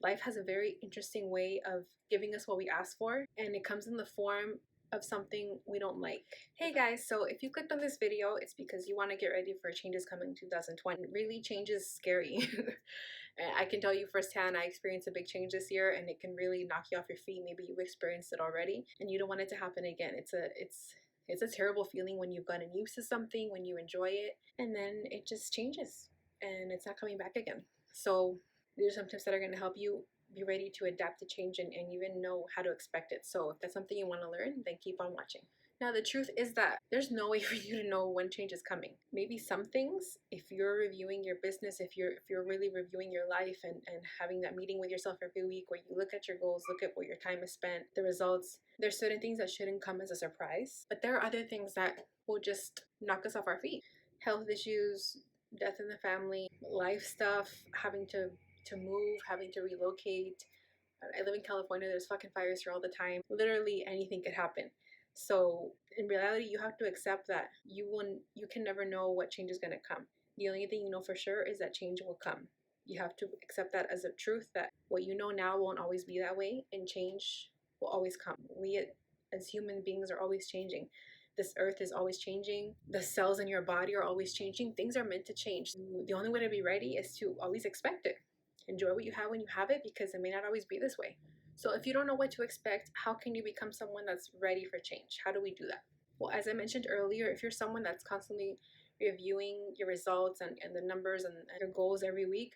Life has a very interesting way of giving us what we ask for, and it comes in the form of something we don't like. Hey guys, so if you clicked on this video, it's because you want to get ready for changes coming in 2020. Really, change is scary. I can tell you firsthand, I experienced a big change this year, and it can really knock you off your feet. Maybe you've experienced it already, and you don't want it to happen again. It's a terrible feeling when you've gotten used to something, when you enjoy it, and then it just changes, and it's not coming back again. So these are some tips that are going to help you be ready to adapt to change and even know how to expect it. So if that's something you want to learn, then keep on watching. Now, the truth is that there's no way for you to know when change is coming. Maybe some things, if you're reviewing your business, if you're really reviewing your life and having that meeting with yourself every week where you look at your goals, look at where your time is spent, the results, there's certain things that shouldn't come as a surprise. But there are other things that will just knock us off our feet. Health issues, death in the family, life stuff, having to move, having to relocate. I live in California, there's fucking fires here all the time. Literally anything could happen. So in reality, you have to accept that you can never know what change is going to come. The only thing you know for sure is that change will come. You have to accept that as a truth, that what you know now won't always be that way, and change will always come. We as human beings are always changing. This earth is always changing. The cells in your body are always changing. Things are meant to change. The only way to be ready is to always expect it. Enjoy what you have when you have it, because it may not always be this way. So if you don't know what to expect, how can you become someone that's ready for change? How do we do that? Well, as I mentioned earlier, if you're someone that's constantly reviewing your results and the numbers and your goals every week,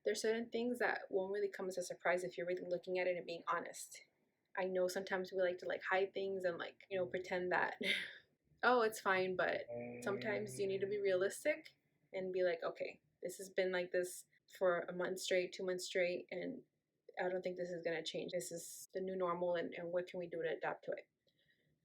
there's certain things that won't really come as a surprise if you're really looking at it and being honest. I know sometimes we like to hide things and pretend that oh, it's fine, but sometimes you need to be realistic and be like, okay, this has been like this for a month straight, 2 months straight, and I don't think this is going to change. This is the new normal, and what can we do to adapt to it?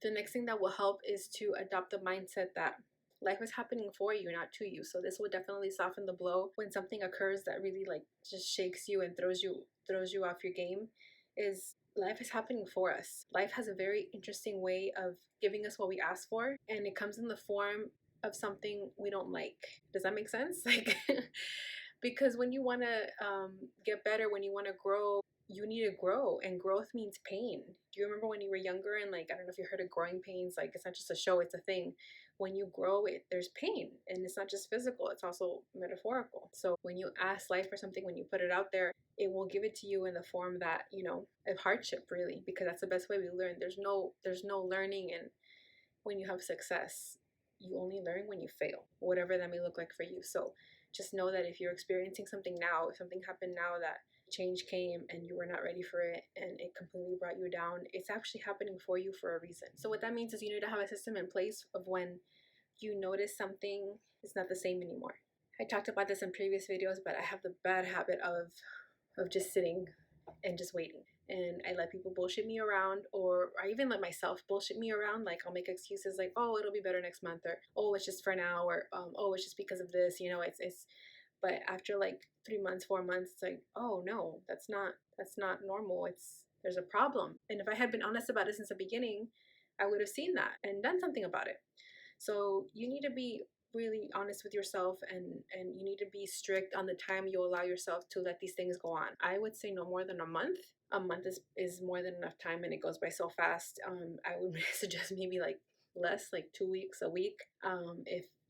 The next thing that will help is to adopt the mindset that life is happening for you, not to you. So this will definitely soften the blow when something occurs that really just shakes you and throws you off your game. Is life is happening for us. Life has a very interesting way of giving us what we ask for, and it comes in the form of something we don't like. Does that make sense? Because when you want to get better, when you want to grow, you need to grow, and growth means pain. Do you remember when you were younger and I don't know if you heard of growing pains? It's not just a show, it's a thing. When you grow, there's pain, and it's not just physical, it's also metaphorical. So when you ask life for something, when you put it out there, it will give it to you in the form that of hardship, really, because that's the best way we learn. There's no learning and when you have success. You only learn when you fail, whatever that may look like for you. So just know that if you're experiencing something now, if something happened now that change came and you were not ready for it and it completely brought you down, it's actually happening for you for a reason. So what that means is you need to have a system in place of when you notice something is not the same anymore. I talked about this in previous videos, but I have the bad habit of just sitting and just waiting. And I let people bullshit me around, or I even let myself bullshit me around. I'll make excuses like, oh, it'll be better next month, or oh, it's just for now, or oh, it's just because of this, it's but after 3 months, 4 months, it's like, oh no, that's not normal. There's a problem. And if I had been honest about it since the beginning, I would have seen that and done something about it. So you need to be really honest with yourself, and you need to be strict on the time you allow yourself to let these things go on. I would say no more than a month. A month is more than enough time, and it goes by so fast. I would suggest maybe less, 2 weeks, a week.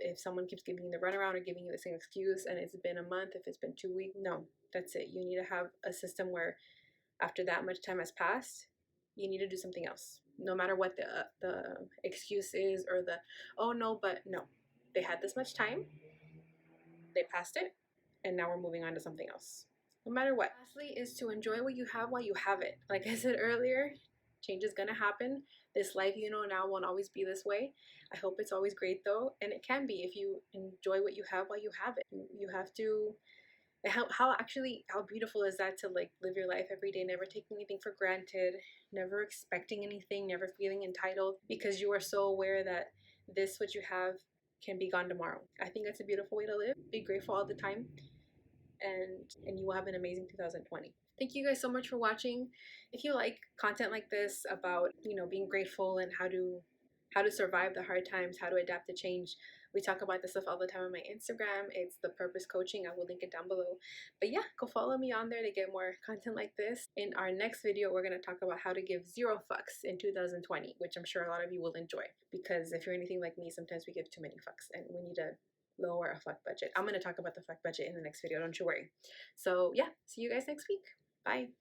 If someone keeps giving you the runaround or giving you the same excuse and it's been a month, if it's been 2 weeks, no, that's it. You need to have a system where after that much time has passed, you need to do something else. No matter what the excuse is, or the, oh no, but no. They had this much time, they passed it, and now we're moving on to something else. No matter what. Lastly is to enjoy what you have while you have it. Like I said earlier, change is gonna happen. This life now won't always be this way. I hope it's always great though, and it can be if you enjoy what you have while you have it. You have to, how beautiful is that to live your life every day, never taking anything for granted, never expecting anything, never feeling entitled, because you are so aware that what you have can be gone tomorrow. I think that's a beautiful way to live. Be grateful all the time, and you will have an amazing 2020. Thank you guys so much for watching. If you like content like this about being grateful and how to survive the hard times, how to adapt to change, We talk about this stuff all the time on my Instagram. It's The Purpose Coaching. I will link it down below. But yeah, go follow me on there to get more content like this. In our next video, we're going to talk about how to give 0 fucks in 2020, which I'm sure a lot of you will enjoy. Because if you're anything like me, sometimes we give too many fucks and we need to lower a fuck budget. I'm going to talk about the fuck budget in the next video, don't you worry. So yeah, see you guys next week. Bye.